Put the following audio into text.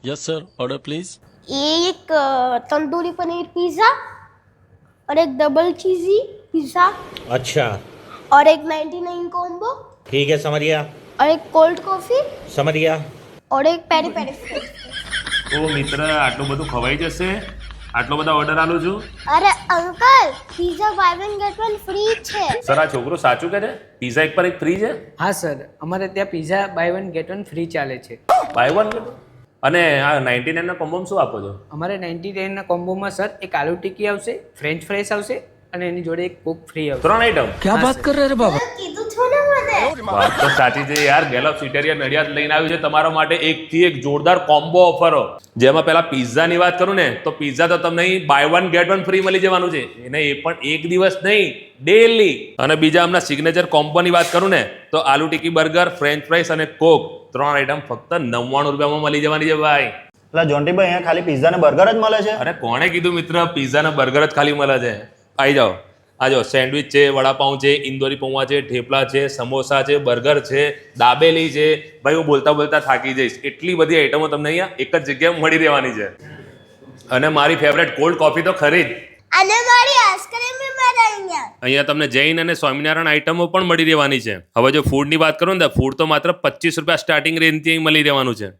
Yes sir, order please. एक tandoori paneer pizza और एक डबल चीज़ी पिज़्ज़ा अच्छा, और एक 99 कॉम्बो ठीक है, समझ गया। और एक कोल्ड कॉफ़ी समझ गया। और एक पेरी पेरी फ्रेंच। ઓ મિત્ર આટલું બધું ખવાઈ જશે? આટલો બધા ઓર્ડર આલું છું? અરે uncle pizza by one get one free છે। સર આ છોકરો સાચું કહે છે? પિઝા એક પર એક ફ્રી છે? હા સર, અમારે ત્યાં pizza buy one get one free ચાલે છે। બાય વન અને આ 99 ના કોમ્બોમાં શું આપો છો? અમારે 99ના કોમ્બોમાં સર એક આલુ ટિક્કી આવશે, ફ્રેન્ચ ફ્રાઈસ આવશે અને એની જોડે એક કોક ફ્રી આવશે। 3 આઈટમ? क्या बात कर रहे हैं बाबा? કીધું છો ને મને। વાત તો સાચી છે યાર। ગેલોક્સ ઇટાલિયન નડિયાદ લઈને આવ્યું છે તમારા માટે એકથી એક જોરદાર કોમ્બો ઓફરો, જેમાં પહેલા પિઝાની વાત કરું ને તો પિઝા તો તમને buy one get one free મળી જવાનું છે, એને એ પણ એક દિવસ નહીં, ડેલી। અને બીજા હમણાં સિગ્નેચર કોમ્બોની વાત કરું ને તો આલુ ટિક્કી, બર્ગર, ફ્રેન્ચ ફ્રાઈસ અને કોક 3 આઈટમ ફક્ત 99 રૂપિયામાં મળી જવાની છે ભાઈ। એટલે જોન્ટીભાઈ અહીંયા ખાલી પિઝા ને બર્ગર જ મળે છે? અરે કોણે કીધું મિત્ર પિઝા ને બર્ગર જ ખાલી મળે છે? આવી જાઓ, આ જો સેન્ડવિચ છે, વડાપાઉં છે, ઇન્દોરી પૌવા છે, ઠેપલા છે, સમોસા છે, બર્ગર છે, દાબેલી છે। ભાઈ હું બોલતા બોલતા થાકી જઈશ, એટલી બધી આઈટમો તમને અહીંયા એક જ જગ્યાએ મળી રહેવાની છે। અને મારી ફેવરેટ કોલ્ડ કોફી તો ખરી જ। અને મારી આઈસ્ક્રીમ બી મળે અહીંયા। અહીંયા તમને જૈન અને સ્વામિનારાયણ આઈટમો પણ મળી રહેવાની છે। હવે જો ફૂડની વાત કરું ને તો ફૂડ તો માત્ર 25 રૂપિયા સ્ટાર્ટિંગ રેન્જથી અહીં મળી રહેવાનું છે।